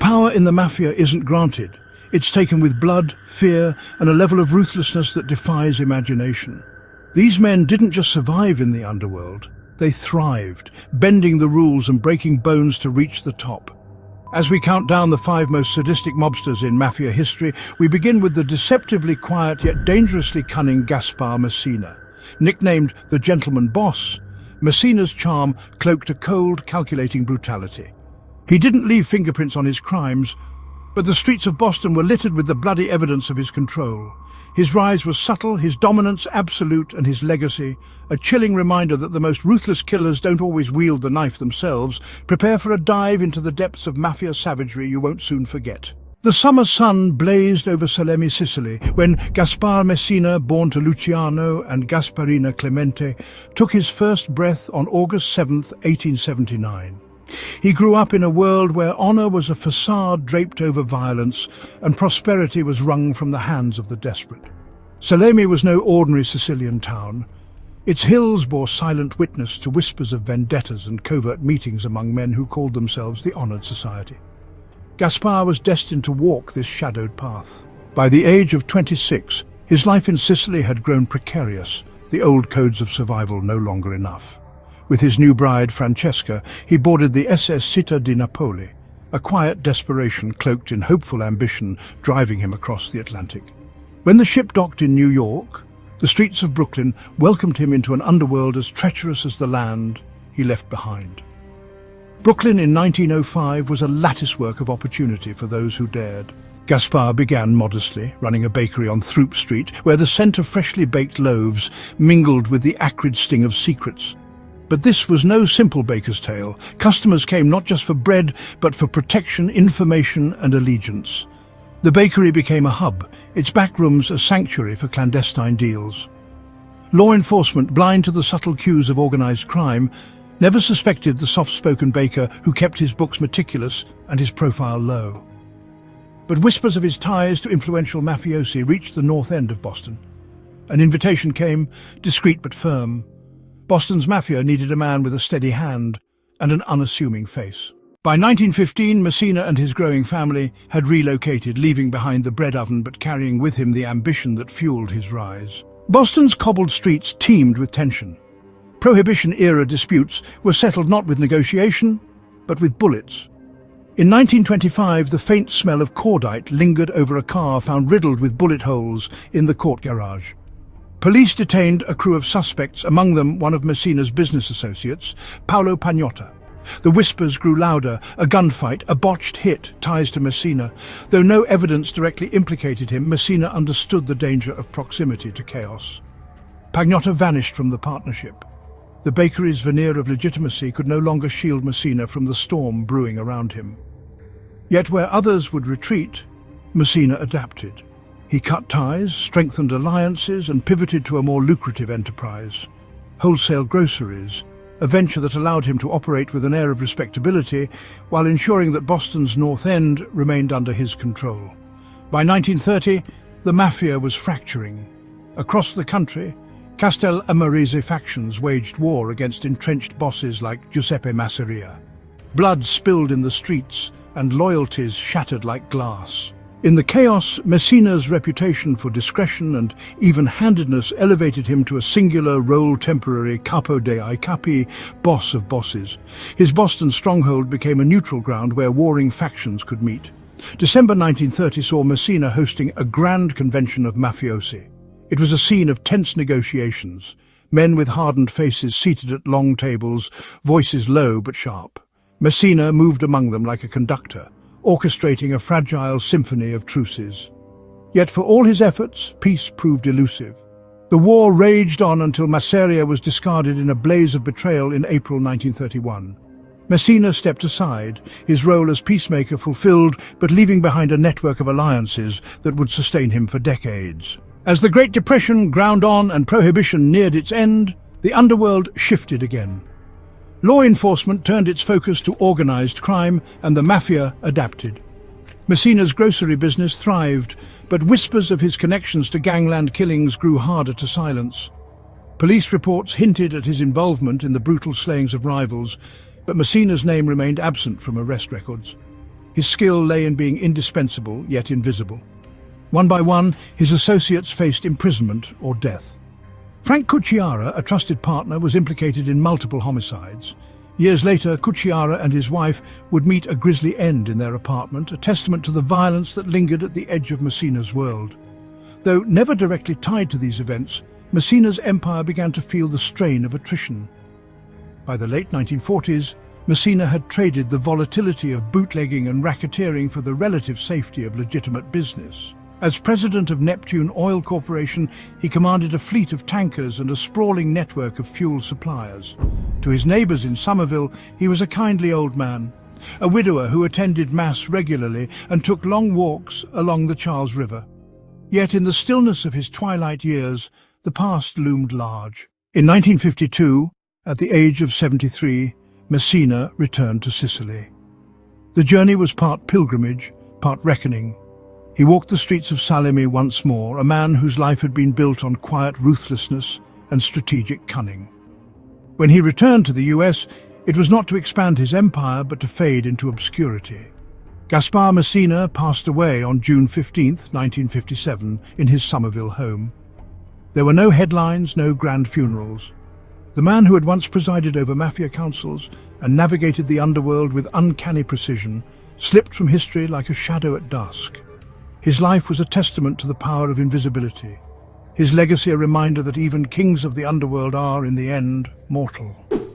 power in the mafia isn't granted. It's taken with blood, fear, and a level of ruthlessness that defies imagination. These men didn't just survive in the underworld, they thrived, bending the rules and breaking bones to reach the top. As we count down the 5 most sadistic mobsters in mafia history, we begin with the deceptively quiet yet dangerously cunning Gaspare Messina. Nicknamed the Gentleman Boss, Messina's charm cloaked a cold, calculating brutality. He didn't leave fingerprints on his crimes, but the streets of Boston were littered with the bloody evidence of his control. His rise was subtle, his dominance absolute, and his legacy, a chilling reminder that the most ruthless killers don't always wield the knife themselves. Prepare for a dive into the depths of mafia savagery you won't soon forget. The summer sun blazed over Salemi, Sicily, when Gaspare Messina, born to Luciano and Gasparina Clemente, took his first breath on August 7, 1879. He grew up in a world where honor was a facade draped over violence and prosperity was wrung from the hands of the desperate. Salemi was no ordinary Sicilian town. Its hills bore silent witness to whispers of vendettas and covert meetings among men who called themselves the Honored Society. Gaspare was destined to walk this shadowed path. By the age of 26, his life in Sicily had grown precarious, the old codes of survival no longer enough. With his new bride, Francesca, he boarded the SS Città di Napoli, a quiet desperation cloaked in hopeful ambition driving him across the Atlantic. When the ship docked in New York, the streets of Brooklyn welcomed him into an underworld as treacherous as the land he left behind. Brooklyn in 1905 was a latticework of opportunity for those who dared. Gaspare began modestly, running a bakery on Throop Street, where the scent of freshly baked loaves mingled with the acrid sting of secrets. But this was no simple baker's tale. Customers came not just for bread, but for protection, information, and allegiance. The bakery became a hub, its back rooms a sanctuary for clandestine deals. Law enforcement, blind to the subtle cues of organized crime, never suspected the soft-spoken baker who kept his books meticulous and his profile low. But whispers of his ties to influential mafiosi reached the north end of Boston. An invitation came, discreet but firm. Boston's mafia needed a man with a steady hand and an unassuming face. By 1915, Messina and his growing family had relocated, leaving behind the bread oven but carrying with him the ambition that fueled his rise. Boston's cobbled streets teemed with tension. Prohibition-era disputes were settled not with negotiation, but with bullets. In 1925, the faint smell of cordite lingered over a car found riddled with bullet holes in the court garage. Police detained a crew of suspects, among them one of Messina's business associates, Paolo Pagnotta. The whispers grew louder, a gunfight, a botched hit, ties to Messina. Though no evidence directly implicated him, Messina understood the danger of proximity to chaos. Pagnotta vanished from the partnership. The bakery's veneer of legitimacy could no longer shield Messina from the storm brewing around him. Yet where others would retreat, Messina adapted. He cut ties, strengthened alliances, and pivoted to a more lucrative enterprise: wholesale groceries, a venture that allowed him to operate with an air of respectability while ensuring that Boston's North End remained under his control. By 1930, the mafia was fracturing. Across the country, Castellamarese factions waged war against entrenched bosses like Giuseppe Masseria. Blood spilled in the streets, and loyalties shattered like glass. In the chaos, Messina's reputation for discretion and even-handedness elevated him to a singular role temporary capo dei capi, boss of bosses. His Boston stronghold became a neutral ground where warring factions could meet. December 1930 saw Messina hosting a grand convention of mafiosi. It was a scene of tense negotiations, men with hardened faces seated at long tables, voices low but sharp. Messina moved among them like a conductor, orchestrating a fragile symphony of truces. Yet for all his efforts, peace proved elusive. The war raged on until Masseria was discarded in a blaze of betrayal in April 1931. Messina stepped aside, his role as peacemaker fulfilled, but leaving behind a network of alliances that would sustain him for decades. As the Great Depression ground on and prohibition neared its end, the underworld shifted again. Law enforcement turned its focus to organized crime, and the mafia adapted. Messina's grocery business thrived, but whispers of his connections to gangland killings grew harder to silence. Police reports hinted at his involvement in the brutal slayings of rivals, but Messina's name remained absent from arrest records. His skill lay in being indispensable, yet invisible. One by one, his associates faced imprisonment or death. Frank Cucciara, a trusted partner, was implicated in multiple homicides. Years later, Cucciara and his wife would meet a grisly end in their apartment, a testament to the violence that lingered at the edge of Messina's world. Though never directly tied to these events, Messina's empire began to feel the strain of attrition. By the late 1940s, Messina had traded the volatility of bootlegging and racketeering for the relative safety of legitimate business. As president of Neptune Oil Corporation, he commanded a fleet of tankers and a sprawling network of fuel suppliers. To his neighbors in Somerville, he was a kindly old man, a widower who attended Mass regularly and took long walks along the Charles River. Yet in the stillness of his twilight years, the past loomed large. In 1952, at the age of 73, Messina returned to Sicily. The journey was part pilgrimage, part reckoning. He walked the streets of Salemi once more, a man whose life had been built on quiet ruthlessness and strategic cunning. When he returned to the US, it was not to expand his empire, but to fade into obscurity. Gaspare Messina passed away on June 15, 1957, in his Somerville home. There were no headlines, no grand funerals. The man who had once presided over mafia councils and navigated the underworld with uncanny precision slipped from history like a shadow at dusk. His life was a testament to the power of invisibility. His legacy a reminder that even kings of the underworld are, in the end, mortal.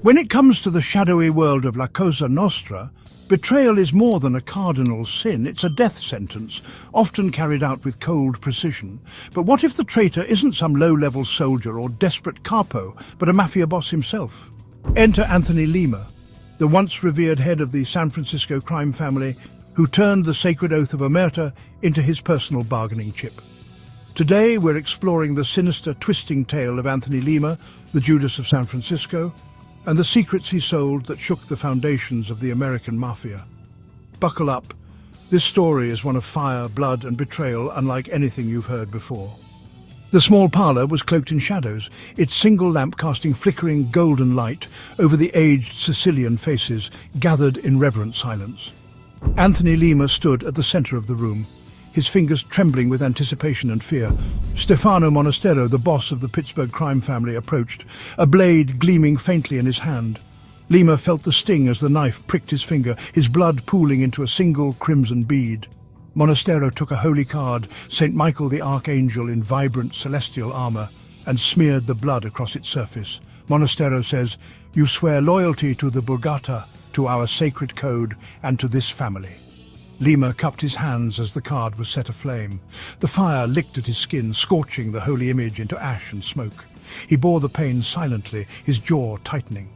When it comes to the shadowy world of La Cosa Nostra, betrayal is more than a cardinal sin. It's a death sentence, often carried out with cold precision. But what if the traitor isn't some low-level soldier or desperate capo, but a mafia boss himself? Enter Anthony Lima, the once revered head of the San Francisco crime family, who turned the sacred oath of omerta into his personal bargaining chip. Today, we're exploring the sinister, twisting tale of Anthony Lima, the Judas of San Francisco, and the secrets he sold that shook the foundations of the American mafia. Buckle up. This story is one of fire, blood, and betrayal unlike anything you've heard before. The small parlour was cloaked in shadows, its single lamp casting flickering golden light over the aged Sicilian faces gathered in reverent silence. Anthony Lima stood at the centre of the room, his fingers trembling with anticipation and fear. Stefano Monastero, the boss of the Pittsburgh crime family, approached, a blade gleaming faintly in his hand. Lima felt the sting as the knife pricked his finger, his blood pooling into a single crimson bead. Monastero took a holy card, St. Michael the Archangel in vibrant celestial armour, and smeared the blood across its surface. Monastero says, "You swear loyalty to the Borgata, to our sacred code, and to this family." Lima cupped his hands as the card was set aflame. The fire licked at his skin, scorching the holy image into ash and smoke. He bore the pain silently, his jaw tightening.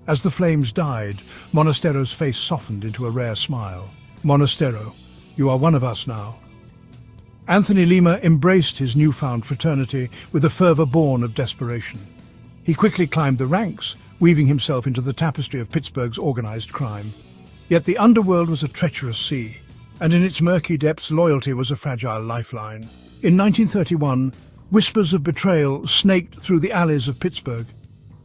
As the flames died, Monastero's face softened into a rare smile. "Monastero, you are one of us now." Anthony Lima embraced his newfound fraternity with a fervour born of desperation. He quickly climbed the ranks, weaving himself into the tapestry of Pittsburgh's organized crime. Yet the underworld was a treacherous sea, and in its murky depths loyalty was a fragile lifeline. In 1931, whispers of betrayal snaked through the alleys of Pittsburgh.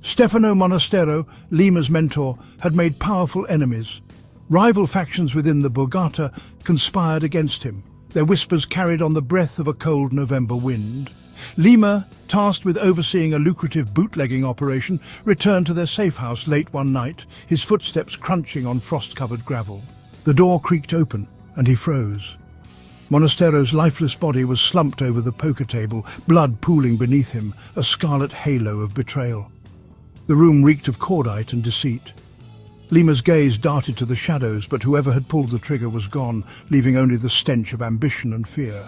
Stefano Monastero, Lima's mentor, had made powerful enemies. Rival factions within the Borgata conspired against him, their whispers carried on the breath of a cold November wind. Lima, tasked with overseeing a lucrative bootlegging operation, returned to their safe house late one night, his footsteps crunching on frost-covered gravel. The door creaked open, and he froze. Monastero's lifeless body was slumped over the poker table, blood pooling beneath him, a scarlet halo of betrayal. The room reeked of cordite and deceit. Lima's gaze darted to the shadows, but whoever had pulled the trigger was gone, leaving only the stench of ambition and fear.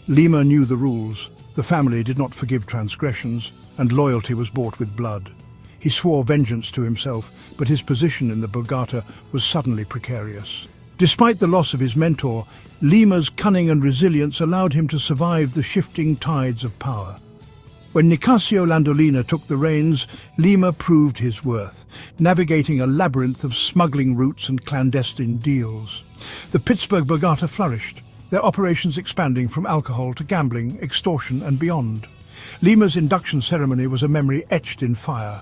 Lima knew the rules. The family did not forgive transgressions, and loyalty was bought with blood. He swore vengeance to himself, but his position in the Borgata was suddenly precarious. Despite the loss of his mentor, Lima's cunning and resilience allowed him to survive the shifting tides of power. When Nicasio Landolina took the reins, Lima proved his worth, navigating a labyrinth of smuggling routes and clandestine deals. The Pittsburgh Borgata flourished, their operations expanding from alcohol to gambling, extortion and beyond. Lima's induction ceremony was a memory etched in fire,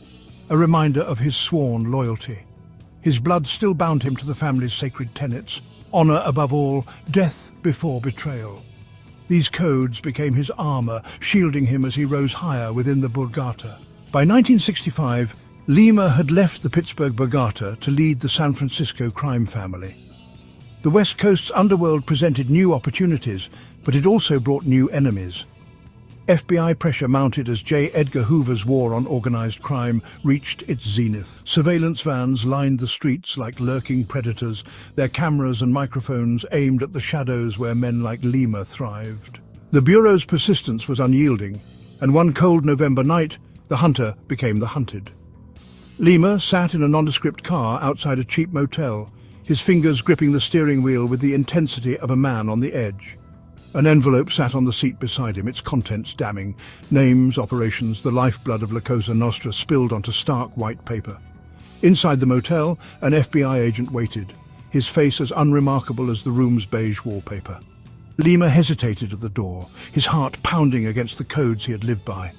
a reminder of his sworn loyalty. His blood still bound him to the family's sacred tenets, honor above all, death before betrayal. These codes became his armor, shielding him as he rose higher within the Borgata. By 1965, Lima had left the Pittsburgh Borgata to lead the San Francisco crime family. The West Coast's underworld presented new opportunities, but it also brought new enemies. FBI pressure mounted as J. Edgar Hoover's war on organized crime reached its zenith. Surveillance vans lined the streets like lurking predators, their cameras and microphones aimed at the shadows where men like Lima thrived. The Bureau's persistence was unyielding, and one cold November night, the hunter became the hunted. Lima sat in a nondescript car outside a cheap motel, his fingers gripping the steering wheel with the intensity of a man on the edge. An envelope sat on the seat beside him, its contents damning. Names, operations, the lifeblood of La Cosa Nostra spilled onto stark white paper. Inside the motel, an FBI agent waited, his face as unremarkable as the room's beige wallpaper. Lima hesitated at the door, his heart pounding against the codes he had lived by.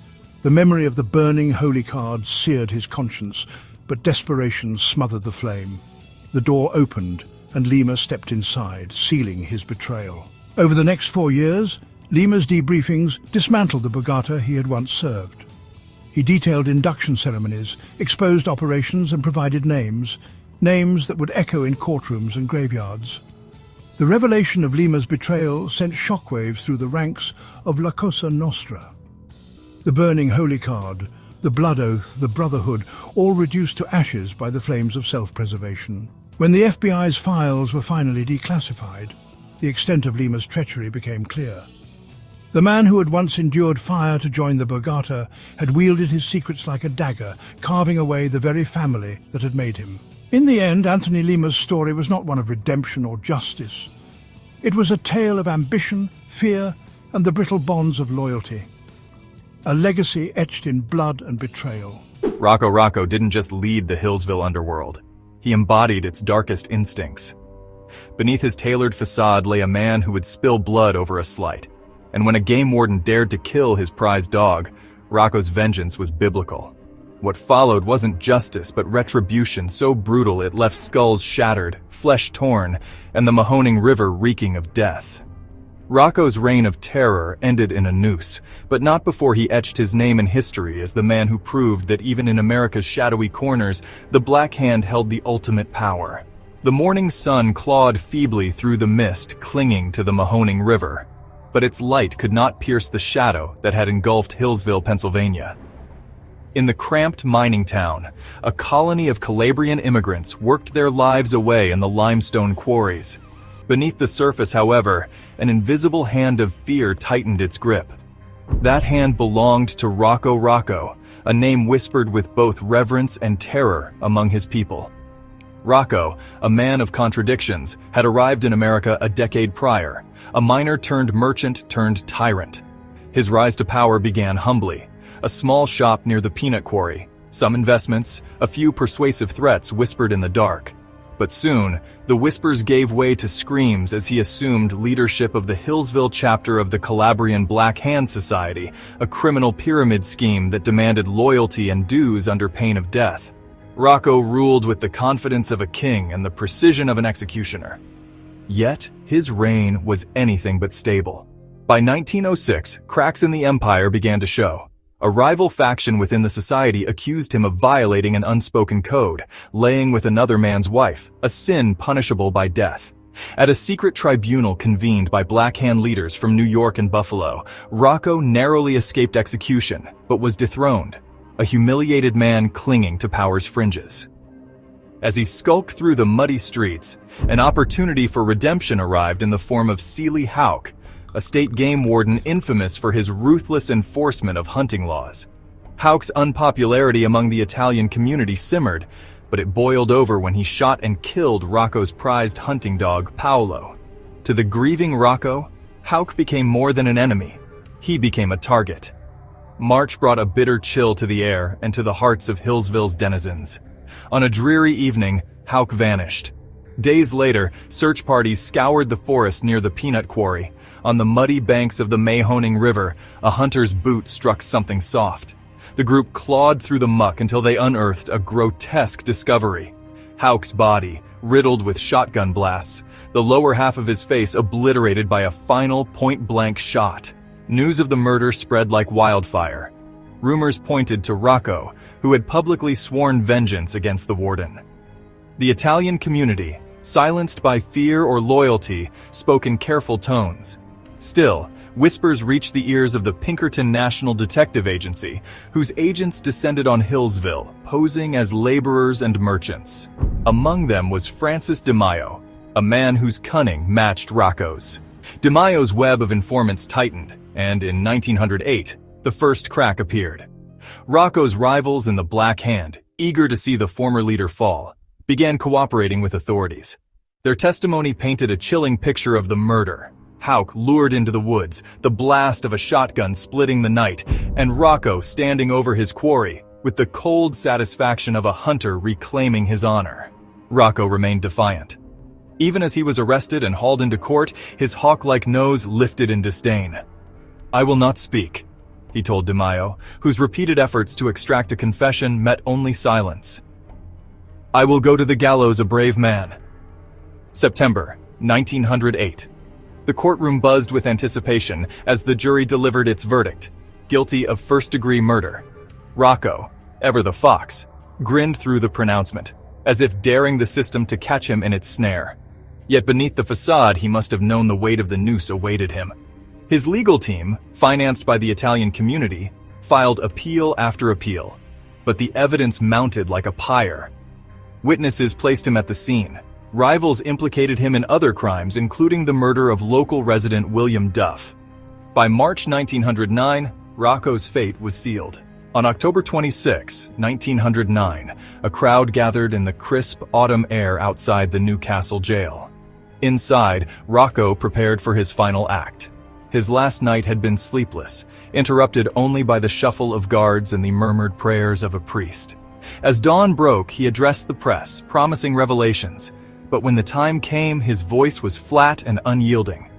The memory of the burning holy card seared his conscience, but desperation smothered the flame. The door opened, and Lima stepped inside, sealing his betrayal. Over the next 4 years, Lima's debriefings dismantled the Borgata he had once served. He detailed induction ceremonies, exposed operations and provided names that would echo in courtrooms and graveyards. The revelation of Lima's betrayal sent shockwaves through the ranks of La Cosa Nostra. The burning holy card, the blood oath, the brotherhood, all reduced to ashes by the flames of self-preservation. When the FBI's files were finally declassified, the extent of Lima's treachery became clear. The man who had once endured fire to join the Borgata had wielded his secrets like a dagger, carving away the very family that had made him. In the end, Anthony Lima's story was not one of redemption or justice. It was a tale of ambition, fear, and the brittle bonds of loyalty. A legacy etched in blood and betrayal. Rocco didn't just lead the Hillsville underworld. He embodied its darkest instincts. Beneath his tailored facade lay a man who would spill blood over a slight. And when a game warden dared to kill his prized dog, Rocco's vengeance was biblical. What followed wasn't justice, but retribution so brutal it left skulls shattered, flesh torn, and the Mahoning River reeking of death. Rocco's reign of terror ended in a noose, but not before he etched his name in history as the man who proved that even in America's shadowy corners, the Black Hand held the ultimate power. The morning sun clawed feebly through the mist, clinging to the Mahoning River, but its light could not pierce the shadow that had engulfed Hillsville, Pennsylvania. In the cramped mining town, a colony of Calabrian immigrants worked their lives away in the limestone quarries. Beneath the surface, however, an invisible hand of fear tightened its grip. That hand belonged to Rocco, a name whispered with both reverence and terror among his people. Rocco, a man of contradictions, had arrived in America a decade prior, a miner turned merchant turned tyrant. His rise to power began humbly, a small shop near the peanut quarry, some investments, a few persuasive threats whispered in the dark. But soon, the whispers gave way to screams as he assumed leadership of the Hillsville chapter of the Calabrian Black Hand Society, a criminal pyramid scheme that demanded loyalty and dues under pain of death. Rocco ruled with the confidence of a king and the precision of an executioner. Yet, his reign was anything but stable. By 1906, cracks in the empire began to show. A rival faction within the society accused him of violating an unspoken code, laying with another man's wife, a sin punishable by death. At a secret tribunal convened by Black Hand leaders from New York and Buffalo, Rocco narrowly escaped execution, but was dethroned, a humiliated man clinging to power's fringes. As he skulked through the muddy streets, an opportunity for redemption arrived in the form of Seeley Houck, a state game warden infamous for his ruthless enforcement of hunting laws. Houck's unpopularity among the Italian community simmered, but it boiled over when he shot and killed Rocco's prized hunting dog, Paolo. To the grieving Rocco, Houck became more than an enemy. He became a target. March brought a bitter chill to the air and to the hearts of Hillsville's denizens. On a dreary evening, Houck vanished. Days later, search parties scoured the forest near the peanut quarry. On the muddy banks of the Mahoning River, a hunter's boot struck something soft. The group clawed through the muck until they unearthed a grotesque discovery. Houck's body, riddled with shotgun blasts, the lower half of his face obliterated by a final point-blank shot. News of the murder spread like wildfire. Rumors pointed to Rocco, who had publicly sworn vengeance against the warden. The Italian community, silenced by fear or loyalty, spoke in careful tones. Still, whispers reached the ears of the Pinkerton National Detective Agency, whose agents descended on Hillsville, posing as laborers and merchants. Among them was Francis DeMaio, a man whose cunning matched Rocco's. DeMaio's web of informants tightened, and in 1908, the first crack appeared. Rocco's rivals in the Black Hand, eager to see the former leader fall, began cooperating with authorities. Their testimony painted a chilling picture of the murder. Hauk lured into the woods, the blast of a shotgun splitting the night, and Rocco standing over his quarry, with the cold satisfaction of a hunter reclaiming his honor. Rocco remained defiant. Even as he was arrested and hauled into court, his hawk-like nose lifted in disdain. "I will not speak," he told DeMaio, whose repeated efforts to extract a confession met only silence. "I will go to the gallows a brave man." September 1908. The courtroom buzzed with anticipation as the jury delivered its verdict, guilty of first-degree murder. Rocco, ever the fox, grinned through the pronouncement, as if daring the system to catch him in its snare. Yet beneath the facade, he must have known the weight of the noose awaited him. His legal team, financed by the Italian community, filed appeal after appeal, but the evidence mounted like a pyre. Witnesses placed him at the scene. Rivals implicated him in other crimes, including the murder of local resident William Duff. By March 1909, Rocco's fate was sealed. On October 26, 1909, a crowd gathered in the crisp autumn air outside the Newcastle jail. Inside, Rocco prepared for his final act. His last night had been sleepless, interrupted only by the shuffle of guards and the murmured prayers of a priest. As dawn broke, he addressed the press, promising revelations. But when the time came, his voice was flat and unyielding.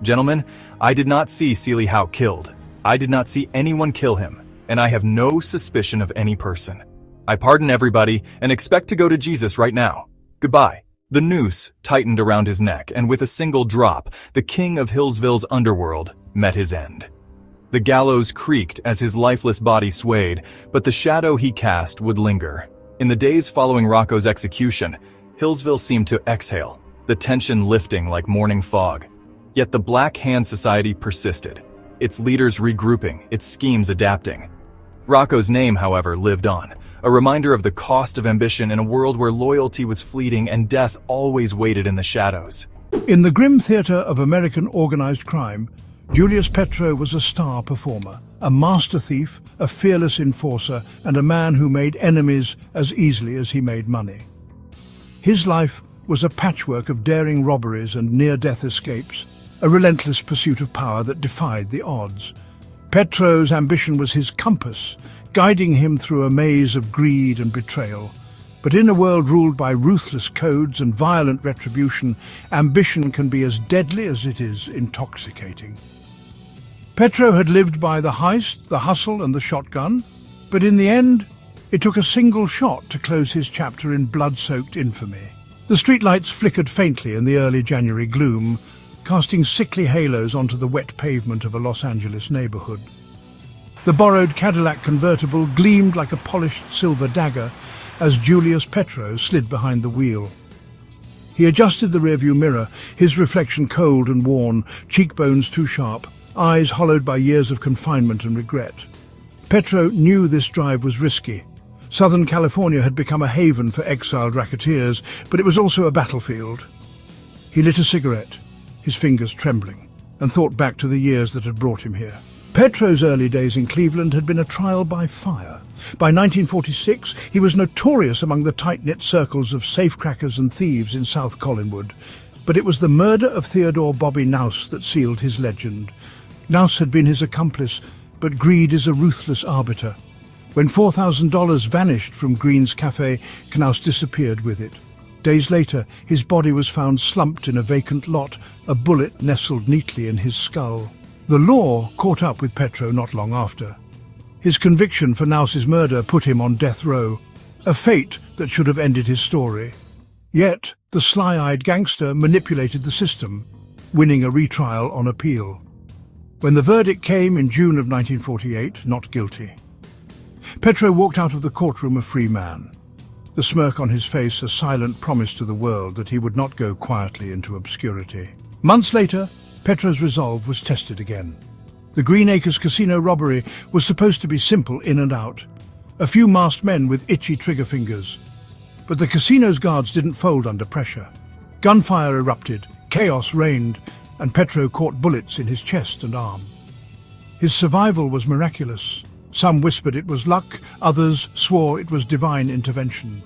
"Gentlemen, I did not see Seeley Hauk killed. I did not see anyone kill him, and I have no suspicion of any person. I pardon everybody and expect to go to Jesus right now. Goodbye." The noose tightened around his neck, and with a single drop, the king of Hillsville's underworld met his end. The gallows creaked as his lifeless body swayed, but the shadow he cast would linger. In the days following Rocco's execution, Hillsville seemed to exhale, the tension lifting like morning fog. Yet the Black Hand Society persisted, its leaders regrouping, its schemes adapting. Rocco's name, however, lived on, a reminder of the cost of ambition in a world where loyalty was fleeting and death always waited in the shadows. In the grim theater of American organized crime, Julius Petro was a star performer, a master thief, a fearless enforcer, and a man who made enemies as easily as he made money. His life was a patchwork of daring robberies and near-death escapes, a relentless pursuit of power that defied the odds. Petro's ambition was his compass, guiding him through a maze of greed and betrayal. But in a world ruled by ruthless codes and violent retribution, ambition can be as deadly as it is intoxicating. Petro had lived by the heist, the hustle, and the shotgun, but in the end, it took a single shot to close his chapter in blood-soaked infamy. The streetlights flickered faintly in the early January gloom, casting sickly halos onto the wet pavement of a Los Angeles neighborhood. The borrowed Cadillac convertible gleamed like a polished silver dagger as Julius Petro slid behind the wheel. He adjusted the rearview mirror, his reflection cold and worn, cheekbones too sharp, eyes hollowed by years of confinement and regret. Petro knew this drive was risky. Southern California had become a haven for exiled racketeers, but it was also a battlefield. He lit a cigarette, his fingers trembling, and thought back to the years that had brought him here. Petro's early days in Cleveland had been a trial by fire. By 1946, he was notorious among the tight-knit circles of safecrackers and thieves in South Collinwood. But it was the murder of Theodore "Bobby" Knaus that sealed his legend. Knaus had been his accomplice, but greed is a ruthless arbiter. When $4,000 vanished from Green's Cafe, Knaus disappeared with it. Days later, his body was found slumped in a vacant lot, a bullet nestled neatly in his skull. The law caught up with Petro not long after. His conviction for Knaus's murder put him on death row, a fate that should have ended his story. Yet, the sly-eyed gangster manipulated the system, winning a retrial on appeal. When the verdict came in June of 1948, not guilty, Petro walked out of the courtroom a free man, the smirk on his face a silent promise to the world that he would not go quietly into obscurity. Months later, Petro's resolve was tested again. The Green Acres casino robbery was supposed to be simple in and out, a few masked men with itchy trigger fingers. But the casino's guards didn't fold under pressure. Gunfire erupted, chaos reigned, and Petro caught bullets in his chest and arm. His survival was miraculous. Some whispered it was luck, others swore it was divine intervention.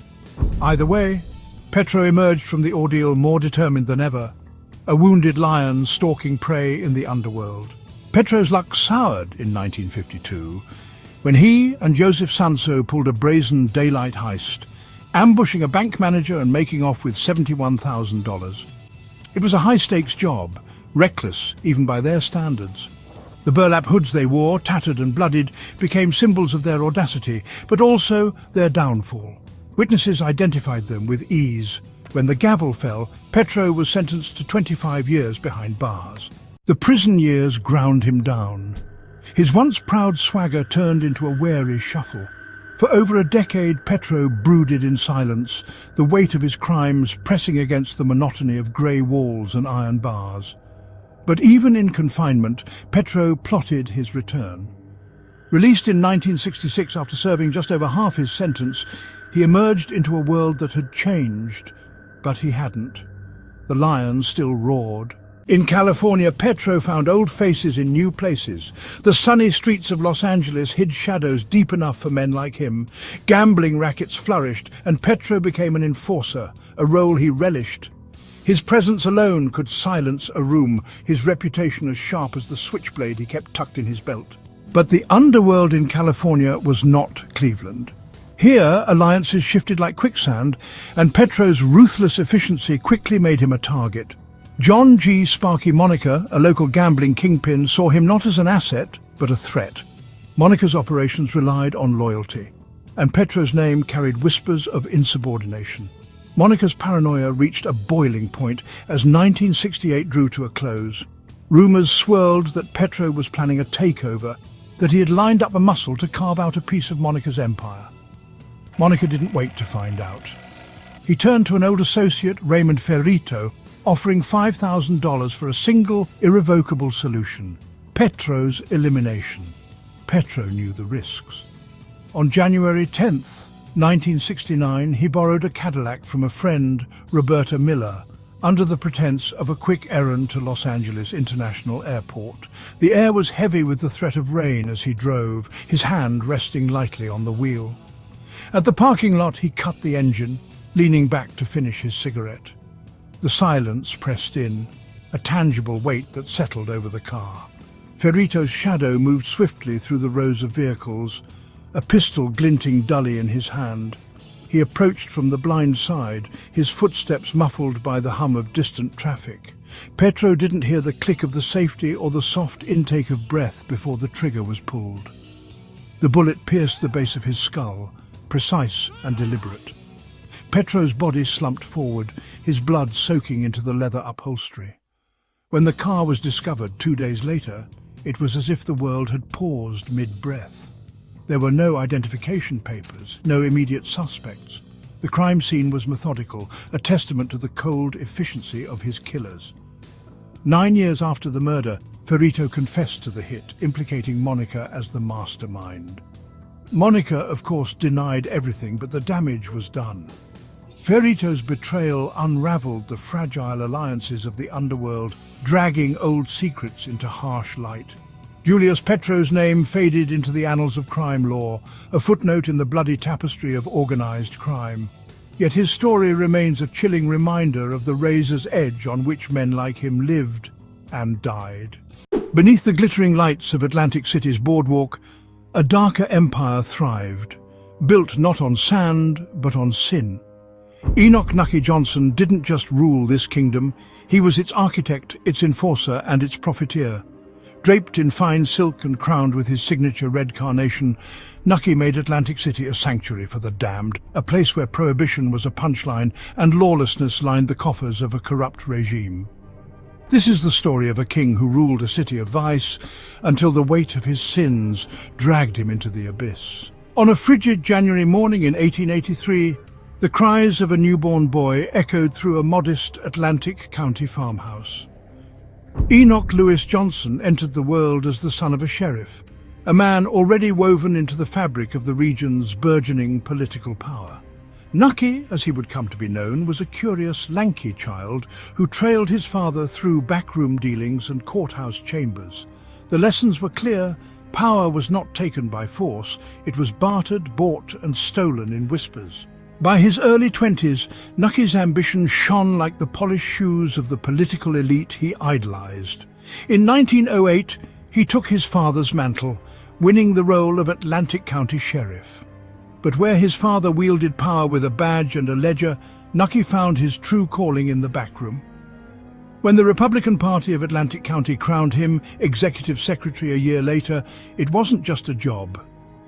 Either way, Petro emerged from the ordeal more determined than ever, a wounded lion stalking prey in the underworld. Petro's luck soured in 1952 when he and Joseph Sanso pulled a brazen daylight heist, ambushing a bank manager and making off with $71,000. It was a high-stakes job, reckless even by their standards. The burlap hoods they wore, tattered and bloodied, became symbols of their audacity, but also their downfall. Witnesses identified them with ease. When the gavel fell, Petro was sentenced to 25 years behind bars. The prison years ground him down. His once proud swagger turned into a wary shuffle. For over a decade, Petro brooded in silence, the weight of his crimes pressing against the monotony of grey walls and iron bars. But even in confinement, Petro plotted his return. Released in 1966 after serving just over half his sentence, he emerged into a world that had changed, but he hadn't. The lion still roared. In California, Petro found old faces in new places. The sunny streets of Los Angeles hid shadows deep enough for men like him. Gambling rackets flourished, and Petro became an enforcer, a role he relished. His presence alone could silence a room, his reputation as sharp as the switchblade he kept tucked in his belt. But the underworld in California was not Cleveland. Here, alliances shifted like quicksand, and Petro's ruthless efficiency quickly made him a target. John G. Sparky Monica, a local gambling kingpin, saw him not as an asset, but a threat. Monica's operations relied on loyalty, and Petro's name carried whispers of insubordination. Monica's paranoia reached a boiling point as 1968 drew to a close. Rumors swirled that Petro was planning a takeover, that he had lined up a muscle to carve out a piece of Monica's empire. Monica didn't wait to find out. He turned to an old associate, Raymond Ferrito, offering $5,000 for a single, irrevocable solution: Petro's elimination. Petro knew the risks. On January 10th, 1969, he borrowed a Cadillac from a friend, Roberta Miller, under the pretense of a quick errand to Los Angeles International Airport. The air was heavy with the threat of rain as he drove, his hand resting lightly on the wheel. At the parking lot, he cut the engine, leaning back to finish his cigarette. The silence pressed in, a tangible weight that settled over the car. Ferrito's shadow moved swiftly through the rows of vehicles, a pistol glinting dully in his hand. He approached from the blind side, his footsteps muffled by the hum of distant traffic. Petro didn't hear the click of the safety or the soft intake of breath before the trigger was pulled. The bullet pierced the base of his skull, precise and deliberate. Petro's body slumped forward, his blood soaking into the leather upholstery. When the car was discovered 2 days later, it was as if the world had paused mid-breath. There were no identification papers, no immediate suspects. The crime scene was methodical, a testament to the cold efficiency of his killers. 9 years after the murder, Ferrito confessed to the hit, implicating Monica as the mastermind. Monica, of course, denied everything, but the damage was done. Ferrito's betrayal unraveled the fragile alliances of the underworld, dragging old secrets into harsh light. Julius Petro's name faded into the annals of crime lore, a footnote in the bloody tapestry of organized crime. Yet his story remains a chilling reminder of the razor's edge on which men like him lived and died. Beneath the glittering lights of Atlantic City's boardwalk, a darker empire thrived, built not on sand, but on sin. Enoch Nucky Johnson didn't just rule this kingdom, he was its architect, its enforcer, and its profiteer. Draped in fine silk and crowned with his signature red carnation, Nucky made Atlantic City a sanctuary for the damned, a place where prohibition was a punchline and lawlessness lined the coffers of a corrupt regime. This is the story of a king who ruled a city of vice until the weight of his sins dragged him into the abyss. On a frigid January morning in 1883, the cries of a newborn boy echoed through a modest Atlantic County farmhouse. Enoch Lewis Johnson entered the world as the son of a sheriff, a man already woven into the fabric of the region's burgeoning political power. Nucky, as he would come to be known, was a curious, lanky child who trailed his father through backroom dealings and courthouse chambers. The lessons were clear. Power was not taken by force. It was bartered, bought, and stolen in whispers. By his early 20s, Nucky's ambition shone like the polished shoes of the political elite he idolized. In 1908, he took his father's mantle, winning the role of Atlantic County Sheriff. But where his father wielded power with a badge and a ledger, Nucky found his true calling in the backroom. When the Republican Party of Atlantic County crowned him executive secretary a year later, it wasn't just a job.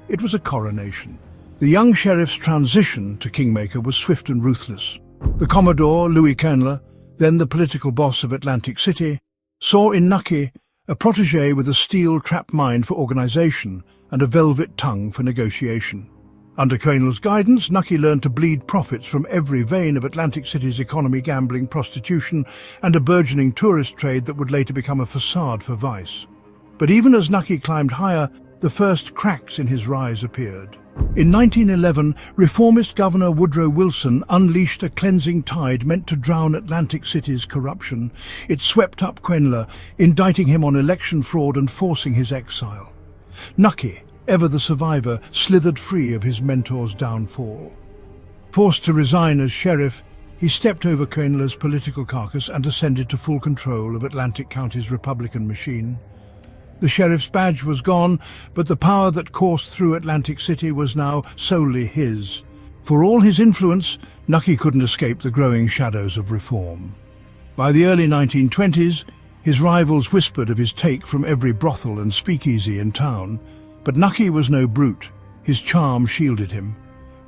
It was a coronation. The young sheriff's transition to kingmaker was swift and ruthless. The Commodore, Louis Kernler, then the political boss of Atlantic City, saw in Nucky a protege with a steel-trapped mind for organization and a velvet tongue for negotiation. Under Kernler's guidance, Nucky learned to bleed profits from every vein of Atlantic City's economy: gambling, prostitution, and a burgeoning tourist trade that would later become a facade for vice. But even as Nucky climbed higher, the first cracks in his rise appeared. In 1911, reformist Governor Woodrow Wilson unleashed a cleansing tide meant to drown Atlantic City's corruption. It swept up Kernler, indicting him on election fraud and forcing his exile. Nucky, ever the survivor, slithered free of his mentor's downfall. Forced to resign as sheriff, he stepped over Kernler's political carcass and ascended to full control of Atlantic County's Republican machine. The sheriff's badge was gone, but the power that coursed through Atlantic City was now solely his. For all his influence, Nucky couldn't escape the growing shadows of reform. By the early 1920s, his rivals whispered of his take from every brothel and speakeasy in town. But Nucky was no brute. His charm shielded him.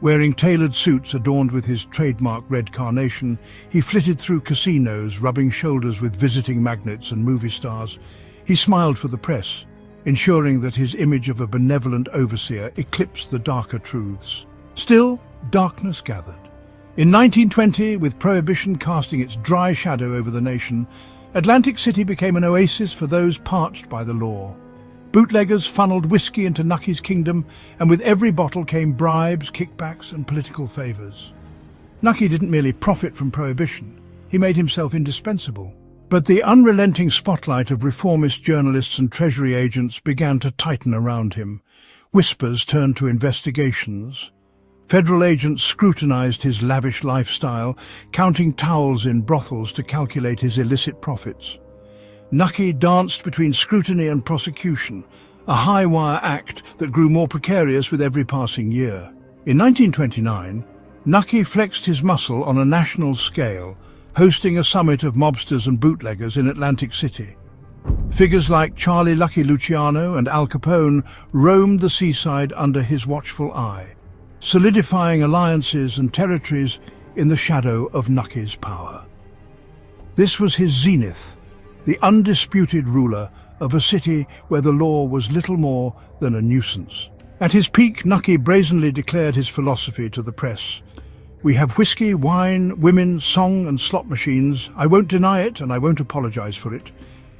Wearing tailored suits adorned with his trademark red carnation, he flitted through casinos, rubbing shoulders with visiting magnates and movie stars. He smiled for the press, ensuring that his image of a benevolent overseer eclipsed the darker truths. Still, darkness gathered. In 1920, with prohibition casting its dry shadow over the nation, Atlantic City became an oasis for those parched by the law. Bootleggers funneled whiskey into Nucky's kingdom, and with every bottle came bribes, kickbacks, and political favors. Nucky didn't merely profit from prohibition. He made himself indispensable. But the unrelenting spotlight of reformist journalists and treasury agents began to tighten around him. Whispers turned to investigations. Federal agents scrutinized his lavish lifestyle, counting towels in brothels to calculate his illicit profits. Nucky danced between scrutiny and prosecution, a high-wire act that grew more precarious with every passing year. In 1929, Nucky flexed his muscle on a national scale, hosting a summit of mobsters and bootleggers in Atlantic City. Figures like Charlie Lucky Luciano and Al Capone roamed the seaside under his watchful eye, solidifying alliances and territories in the shadow of Nucky's power. This was his zenith, the undisputed ruler of a city where the law was little more than a nuisance. At his peak, Nucky brazenly declared his philosophy to the press. "We have whiskey, wine, women, song and slot machines. I won't deny it, and I won't apologize for it."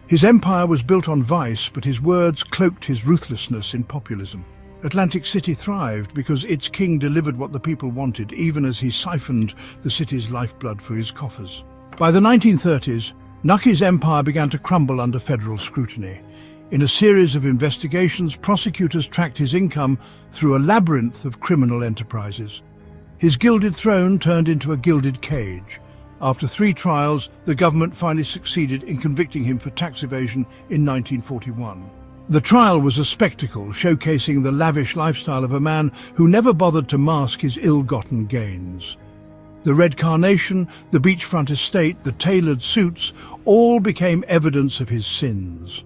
His empire was built on vice, but his words cloaked his ruthlessness in populism. Atlantic City thrived because its king delivered what the people wanted, even as he siphoned the city's lifeblood for his coffers. By the 1930s, Nucky's empire began to crumble under federal scrutiny. In a series of investigations, prosecutors tracked his income through a labyrinth of criminal enterprises. His gilded throne turned into a gilded cage. After 3 trials, the government finally succeeded in convicting him for tax evasion in 1941. The trial was a spectacle, showcasing the lavish lifestyle of a man who never bothered to mask his ill-gotten gains. The red carnation, the beachfront estate, the tailored suits, all became evidence of his sins.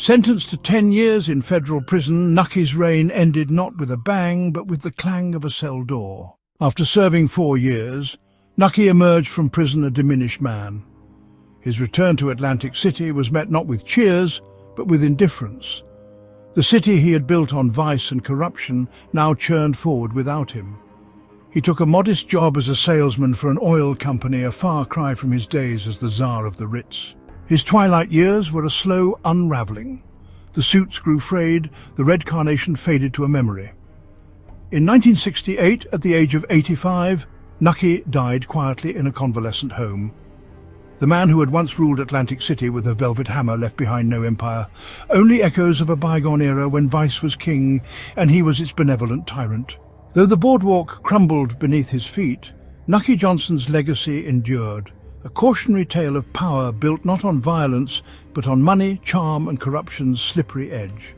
Sentenced to 10 years in federal prison, Nucky's reign ended not with a bang, but with the clang of a cell door. After serving 4 years, Nucky emerged from prison a diminished man. His return to Atlantic City was met not with cheers, but with indifference. The city he had built on vice and corruption now churned forward without him. He took a modest job as a salesman for an oil company, a far cry from his days as the Tsar of the Ritz. His twilight years were a slow unravelling. The suits grew frayed, the red carnation faded to a memory. In 1968, at the age of 85, Nucky died quietly in a convalescent home. The man who had once ruled Atlantic City with a velvet hammer left behind no empire, only echoes of a bygone era when vice was king and he was its benevolent tyrant. Though the boardwalk crumbled beneath his feet, Nucky Johnson's legacy endured, a cautionary tale of power built not on violence but on money, charm and corruption's slippery edge.